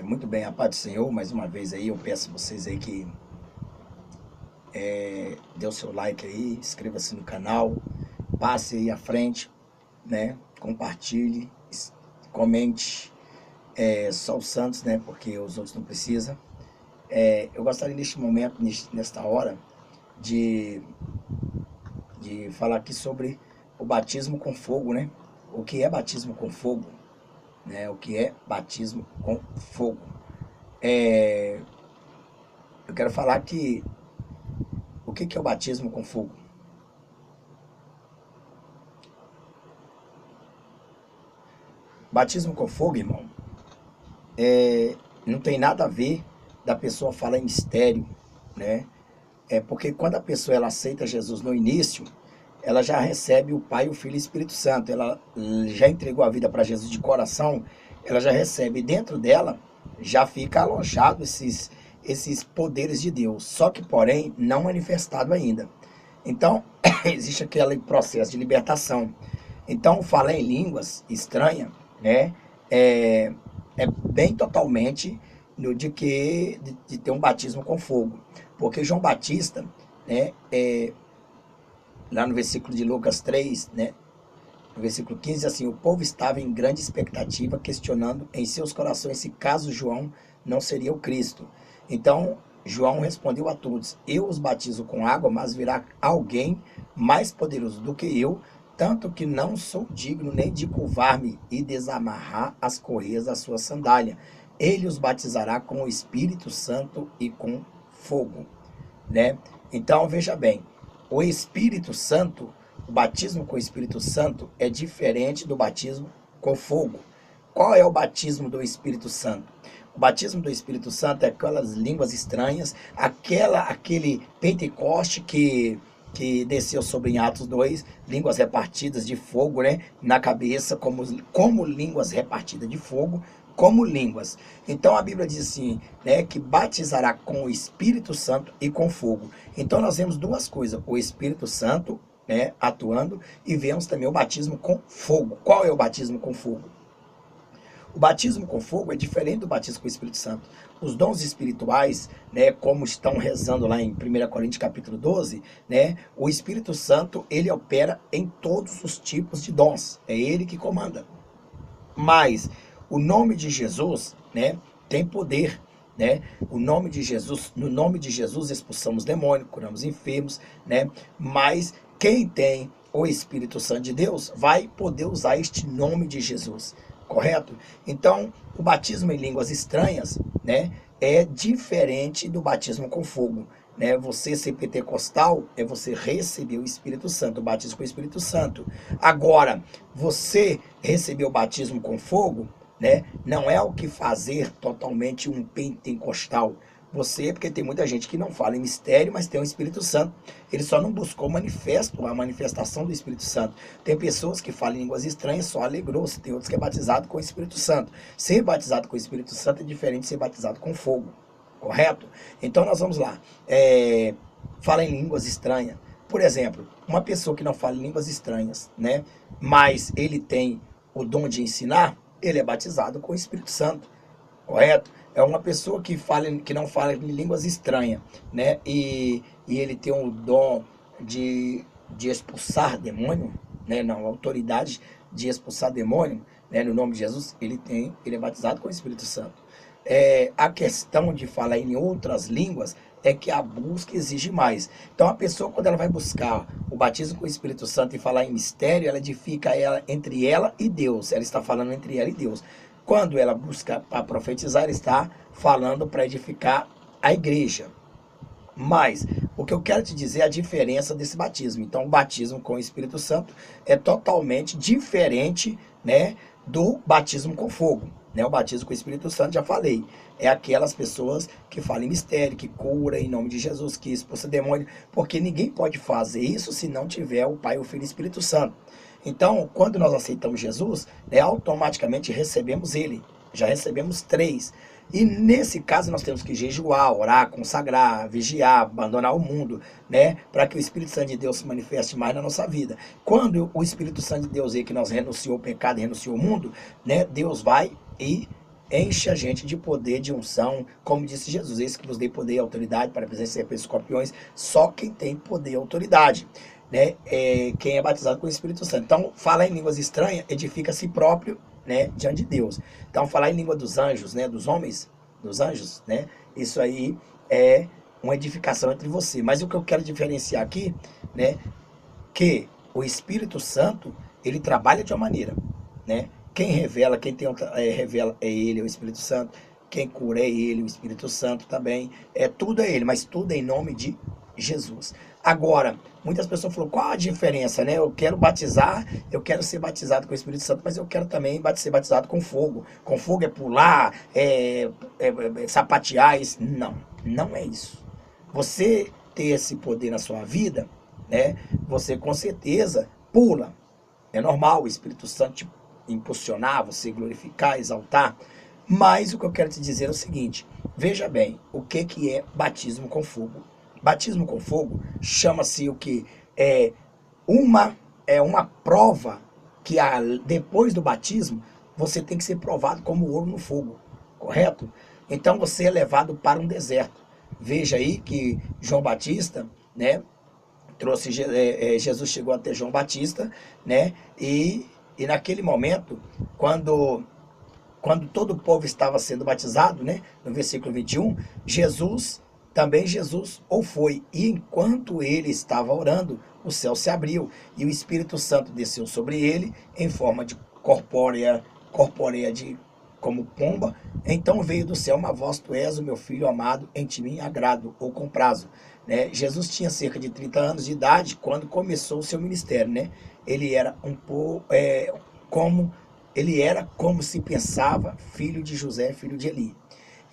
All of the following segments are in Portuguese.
Muito bem, a paz do Senhor, mais uma vez aí, eu peço a vocês aí que dê o seu like aí, inscreva-se no canal, passe aí à frente, né? Compartilhe, comente, só os santos, né? Porque os outros não precisam. Eu gostaria neste momento, nesta hora, de, de falar aqui sobre o batismo com fogo, né? O que é batismo com fogo, né? O que é batismo com fogo. É, eu quero falar que o que é o batismo com fogo? Batismo com fogo, irmão, não tem nada a ver da pessoa falar em mistério, né? É porque quando a pessoa ela aceita Jesus no início, ela já recebe o Pai, o Filho e o Espírito Santo. Ela já entregou a vida para Jesus de coração, ela já recebe dentro dela, já fica alojado esses poderes de Deus. Só que, porém, não manifestado ainda. Então, existe aquele processo de libertação. Então, falar em línguas estranhas, né, é, é bem totalmente de ter um batismo com fogo. Porque João Batista, né, lá no versículo de Lucas 3, né, no versículo 15, assim, o povo estava em grande expectativa, questionando em seus corações se caso João não seria o Cristo. Então, João respondeu a todos: eu os batizo com água, mas virá alguém mais poderoso do que eu, tanto que não sou digno nem de curvar-me e desamarrar as correias da sua sandália. Ele os batizará com o Espírito Santo e com fogo, né? Então, veja bem, o Espírito Santo, o batismo com o Espírito Santo é diferente do batismo com fogo. Qual é o batismo do Espírito Santo? O batismo do Espírito Santo é aquelas línguas estranhas, aquele Pentecoste que desceu sobre em Atos 2, línguas repartidas de fogo, né, na cabeça, como línguas repartidas de fogo, como línguas. Então a Bíblia diz assim, né, que batizará com o Espírito Santo e com fogo. Então nós vemos duas coisas, o Espírito Santo, né, atuando, e vemos também o batismo com fogo. Qual é o batismo com fogo? O batismo com fogo é diferente do batismo com o Espírito Santo. Os dons espirituais, né, como estão rezando lá em 1 Coríntios capítulo 12, né, o Espírito Santo, ele opera em todos os tipos de dons. É ele que comanda. Mas o nome de Jesus, né, tem poder, né? O nome de Jesus, no nome de Jesus expulsamos demônios, curamos enfermos, né? Mas quem tem o Espírito Santo de Deus vai poder usar este nome de Jesus, correto? Então, o batismo em línguas estranhas, né, é diferente do batismo com fogo. Né, você ser pentecostal é você receber o Espírito Santo, o batismo com o Espírito Santo. Agora, você receber o batismo com fogo, né, não é o que fazer totalmente um pentecostal. Você, porque tem muita gente que não fala em mistério, mas tem o Espírito Santo. Ele só não buscou manifesto, a manifestação do Espírito Santo. Tem pessoas que falam em línguas estranhas, só alegrou-se. Tem outros que é batizado com o Espírito Santo. Ser batizado com o Espírito Santo é diferente de ser batizado com fogo. Correto? Então nós vamos lá. Fala em línguas estranhas. Por exemplo, uma pessoa que não fala em línguas estranhas, né? Mas ele tem o dom de ensinar, ele é batizado com o Espírito Santo. Correto? É uma pessoa que não fala em línguas estranhas, né? E ele tem o dom de expulsar demônio, né? Não, a autoridade de expulsar demônio, né? No nome de Jesus, ele é batizado com o Espírito Santo. A questão de falar em outras línguas é que a busca exige mais. Então a pessoa, quando ela vai buscar o batismo com o Espírito Santo e falar em mistério, ela edifica ela entre ela e Deus. Ela está falando entre ela e Deus. Quando ela busca para profetizar, ela está falando para edificar a igreja. Mas o que eu quero te dizer é a diferença desse batismo. Então, o batismo com o Espírito Santo é totalmente diferente, né, do batismo com fogo. Né? O batismo com o Espírito Santo, já falei, é aquelas pessoas que falam em mistério, que cura em nome de Jesus, que expulsa demônio, porque ninguém pode fazer isso se não tiver o Pai, o Filho e o Espírito Santo. Então, quando nós aceitamos Jesus, né, automaticamente recebemos ele. Já recebemos três. E nesse caso nós temos que jejuar, orar, consagrar, vigiar, abandonar o mundo, né? Para que o Espírito Santo de Deus se manifeste mais na nossa vida. Quando o Espírito Santo de Deus vê que nós renunciou o pecado e renunciou o mundo, né? Deus vai e enche a gente de poder, de unção, como disse Jesus, eis que vos dei poder e autoridade para vencer serpentes e escorpiões, só quem tem poder e autoridade, né? Quem é batizado com o Espírito Santo. Então, falar em línguas estranhas edifica a si próprio, né, diante de Deus. Então, falar em língua dos anjos, né, dos homens, dos anjos, né, isso aí é uma edificação entre você. Mas o que eu quero diferenciar aqui, né, que o Espírito Santo, ele trabalha de uma maneira, né? Quem revela, revela é ele, é o Espírito Santo. Quem cura é ele, o Espírito Santo também. Tudo é ele, mas tudo é em nome de Jesus. Agora, muitas pessoas falam, qual a diferença, né? Eu quero batizar, eu quero ser batizado com o Espírito Santo, mas eu quero também ser batizado com fogo. Com fogo é pular, sapatear. Não, não é isso. Você ter esse poder na sua vida, né? Você com certeza pula. É normal o Espírito Santo te impulsionar, você glorificar, exaltar. Mas o que eu quero te dizer é o seguinte, veja bem, o que é batismo com fogo? Batismo com fogo chama-se o que? Uma prova que depois do batismo você tem que ser provado como ouro no fogo, correto? Então você é levado para um deserto. Veja aí que João Batista, né, trouxe, Jesus chegou até João Batista, né, e naquele momento, quando todo o povo estava sendo batizado, né, no versículo 21, Jesus ou foi, e enquanto ele estava orando, o céu se abriu, e o Espírito Santo desceu sobre ele, em forma de corpórea como pomba, então veio do céu uma voz, tu és o meu filho amado, em ti me agrado, ou comprazo. Né? Jesus tinha cerca de 30 anos de idade quando começou o seu ministério, né? Ele era como se pensava, filho de José, filho de Eli.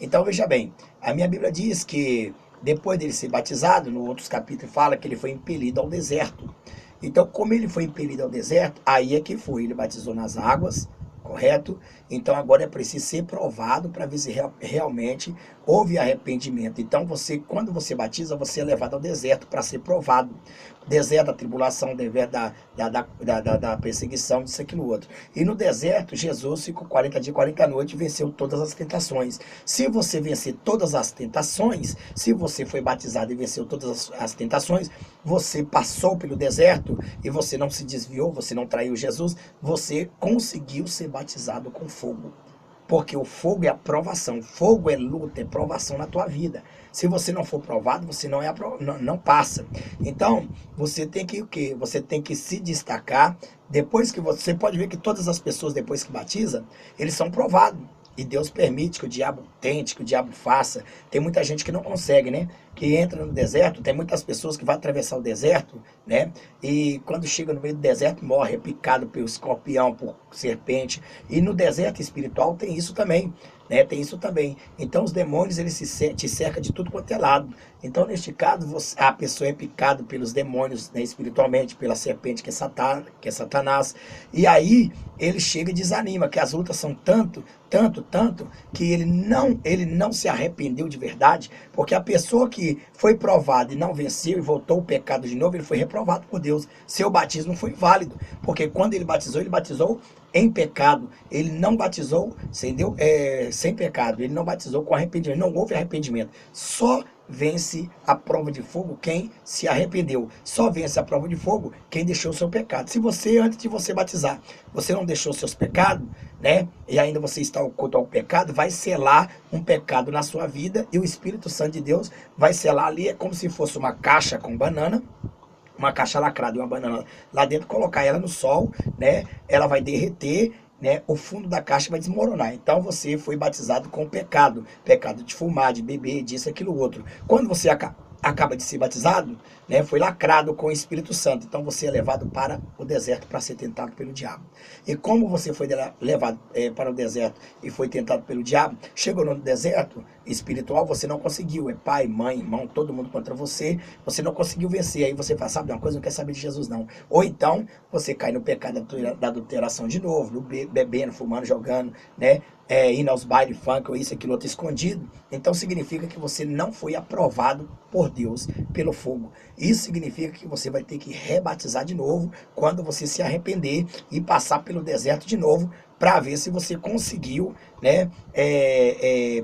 Então veja bem, a minha Bíblia diz que depois dele ser batizado, no outros capítulos fala que ele foi impelido ao deserto. Então, como ele foi impelido ao deserto, aí é que foi, ele batizou nas águas, correto? Então agora é preciso ser provado para ver se realmente houve arrependimento. Então quando você batiza, você é levado ao deserto para ser provado. Deserto da tribulação, deserto da perseguição, disso, aquilo, outro. E no deserto, Jesus ficou 40 dias, 40 noites e venceu todas as tentações. Se você vencer todas as tentações, se você foi batizado e venceu todas as tentações, você passou pelo deserto e você não se desviou, você não traiu Jesus, você conseguiu ser batizado com fogo. Porque o fogo é a provação, fogo é luta, é provação na tua vida. Se você não for provado, você não passa. Então, você tem que o quê? Você tem que se destacar. Depois que você pode ver que todas as pessoas, depois que batizam, eles são provados. E Deus permite que o diabo tente, que o diabo faça. Tem muita gente que não consegue, né? Que entra no deserto, tem muitas pessoas que vão atravessar o deserto, né? E quando chega no meio do deserto, morre, é picado pelo escorpião, por serpente. E no deserto espiritual tem isso também, né? Tem isso também. Então os demônios, eles te cercam de tudo quanto é lado. Então, neste caso, a pessoa é picada pelos demônios, né, espiritualmente, pela serpente que é Satanás. E aí, ele chega e desanima, que as lutas são tanto, que ele não se arrependeu de verdade, porque a pessoa que foi provada e não venceu e voltou o pecado de novo, ele foi reprovado por Deus. Seu batismo foi válido, porque quando ele batizou em pecado, ele não batizou, entendeu? Sem pecado, ele não batizou com arrependimento, não houve arrependimento. Só vence a prova de fogo quem se arrependeu. Só vence a prova de fogo quem deixou o seu pecado. Se você, antes de você batizar, você não deixou seus pecados, né? E ainda você está oculto ao pecado, vai selar um pecado na sua vida e o Espírito Santo de Deus vai selar ali, é como se fosse uma caixa com banana, uma caixa lacrada e uma banana lá dentro, colocar ela no sol, né? Ela vai derreter, né? O fundo da caixa vai desmoronar. Então você foi batizado com pecado de fumar, de beber, disso, aquilo, outro. Quando você acaba de ser batizado, né, foi lacrado com o Espírito Santo. Então você é levado para o deserto para ser tentado pelo diabo. E como você foi levado para o deserto e foi tentado pelo diabo, chegou no deserto espiritual, você não conseguiu. É pai, mãe, irmão, todo mundo contra você. Você não conseguiu vencer. Aí você fala, sabe uma coisa, não quer saber de Jesus não. Ou então você cai no pecado da adulteração de novo, bebendo, fumando, jogando, né? indo aos bailes funk ou isso, aquilo, outro escondido, então significa que você não foi aprovado por Deus pelo fogo. Isso significa que você vai ter que rebatizar de novo quando você se arrepender e passar pelo deserto de novo para ver se você conseguiu, né,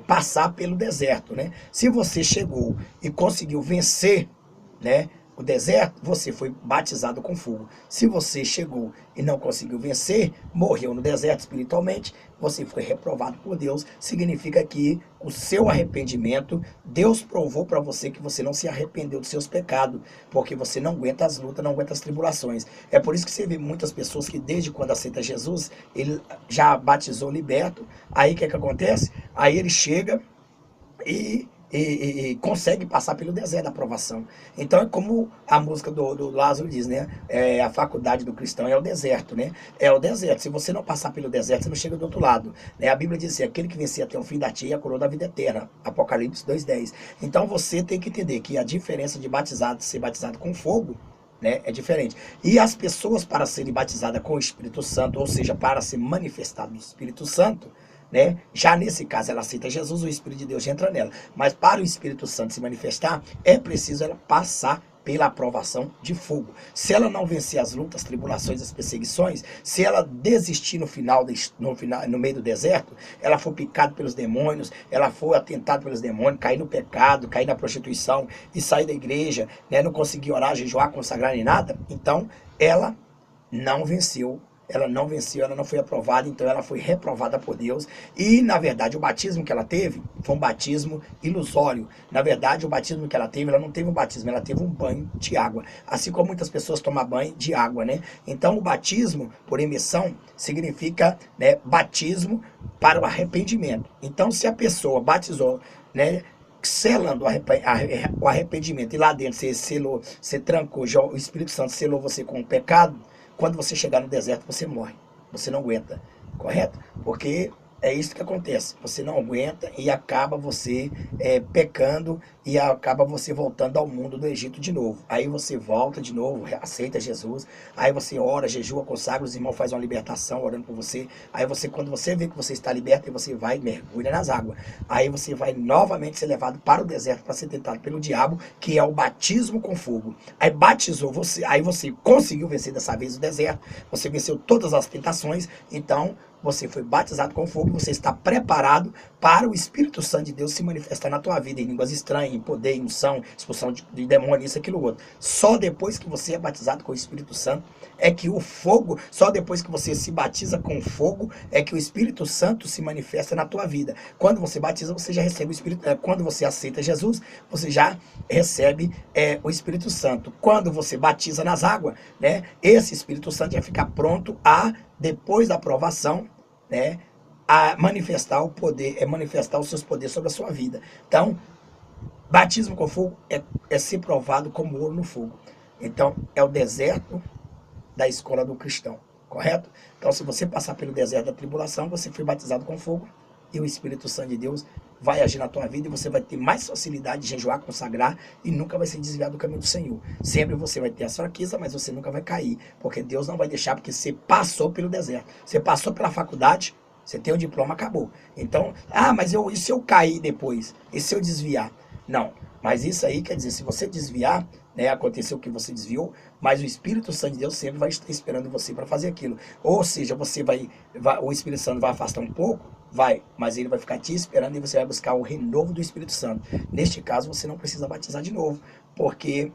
passar pelo deserto, né? Se você chegou e conseguiu vencer, né, o deserto, você foi batizado com fogo. Se você chegou e não conseguiu vencer, morreu no deserto espiritualmente, você foi reprovado por Deus. Significa que o seu arrependimento, Deus provou para você que você não se arrependeu dos seus pecados, porque você não aguenta as lutas, não aguenta as tribulações. É por isso que você vê muitas pessoas que desde quando aceita Jesus, ele já batizou liberto. Aí o que acontece? Aí ele chega e consegue passar pelo deserto da aprovação. Então é como a música do Lázaro diz, né? A faculdade do cristão é o deserto, né? É o deserto. Se você não passar pelo deserto, você não chega do outro lado, né? A Bíblia diz assim, aquele que vencer até o fim da tia, a coroa da vida eterna. Apocalipse 2:10. Então você tem que entender que a diferença de batizado, ser batizado com fogo, né, é diferente. E as pessoas para serem batizadas com o Espírito Santo, ou seja, para ser manifestado o Espírito Santo, né? Já nesse caso ela aceita Jesus, o Espírito de Deus entra nela. Mas para o Espírito Santo se manifestar, é preciso ela passar pela aprovação de fogo. Se ela não vencer as lutas, as tribulações, as perseguições, se ela desistir no meio do deserto, ela for picada pelos demônios, ela for atentada pelos demônios, cair no pecado, cair na prostituição e sair da igreja, né, não conseguir orar, jejuar, consagrar nem nada, então ela não venceu. Ela não foi aprovada, então ela foi reprovada por Deus. E, na verdade, o batismo que ela teve foi um batismo ilusório. Na verdade, o batismo que ela teve, ela não teve um batismo, ela teve um banho de água. Assim como muitas pessoas tomam banho de água, né? Então, o batismo por imersão significa, né, batismo para o arrependimento. Então, se a pessoa batizou, né, selando o arrependimento, e lá dentro você selou, você trancou, já o Espírito Santo selou você com o pecado, quando você chegar no deserto, você morre. Você não aguenta, correto? Porque é isso que acontece. Você não aguenta e acaba você pecando e acaba você voltando ao mundo do Egito de novo. Aí você volta de novo, aceita Jesus. Aí você ora, jejua, consagra, os irmãos fazem uma libertação orando por você. Aí você, quando você vê que você está liberto, você vai e mergulha nas águas. Aí você vai novamente ser levado para o deserto para ser tentado pelo diabo, que é o batismo com fogo. Aí batizou você, aí você conseguiu vencer dessa vez o deserto, você venceu todas as tentações, então você foi batizado com fogo, você está preparado para o Espírito Santo de Deus se manifestar na tua vida, em línguas estranhas, em poder, em unção, expulsão de demônio, isso, aquilo, outro. Só depois que você é batizado com o Espírito Santo, é que o fogo, só depois que você se batiza com fogo, é que o Espírito Santo se manifesta na tua vida. Quando você batiza, você já recebe o Espírito, quando você aceita Jesus, você já recebe o Espírito Santo. Quando você batiza nas águas, né, esse Espírito Santo já fica pronto a, depois da aprovação, né, a manifestar o poder, manifestar os seus poderes sobre a sua vida. Então, batismo com fogo é ser provado como ouro no fogo. Então, é o deserto da escola do cristão, correto? Então, se você passar pelo deserto da tribulação, você foi batizado com fogo e o Espírito Santo de Deus vai agir na tua vida e você vai ter mais facilidade de jejuar, consagrar e nunca vai se desviar do caminho do Senhor. Sempre você vai ter as fraquezas, mas você nunca vai cair, porque Deus não vai deixar, porque você passou pelo deserto, você passou pela faculdade, você tem o diploma, acabou. Então, mas e se eu cair depois? E se eu desviar? Não, mas isso aí quer dizer, se você desviar, né, aconteceu que você desviou, mas o Espírito Santo de Deus sempre vai estar esperando você para fazer aquilo. Ou seja, o Espírito Santo vai afastar um pouco, vai, mas ele vai ficar te esperando e você vai buscar o renovo do Espírito Santo. Neste caso, você não precisa batizar de novo, porque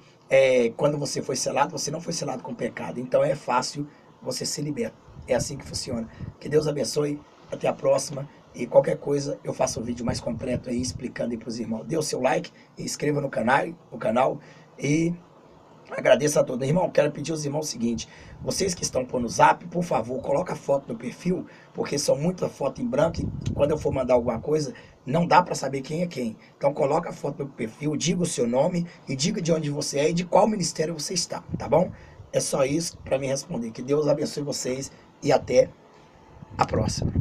quando você foi selado, você não foi selado com pecado. Então é fácil você ser liberto. É assim que funciona. Que Deus abençoe. Até a próxima. E qualquer coisa, eu faço um vídeo mais completo aí, explicando aí para os irmãos. Dê o seu like, inscreva no canal e agradeço a todos. Irmão, quero pedir aos irmãos o seguinte, vocês que estão no Zap, por favor, coloca a foto no perfil, porque são muita foto em branco e quando eu for mandar alguma coisa, não dá para saber quem é quem. Então coloca a foto no perfil, diga o seu nome e diga de onde você é e de qual ministério você está, tá bom? É só isso para me responder. Que Deus abençoe vocês e até a próxima.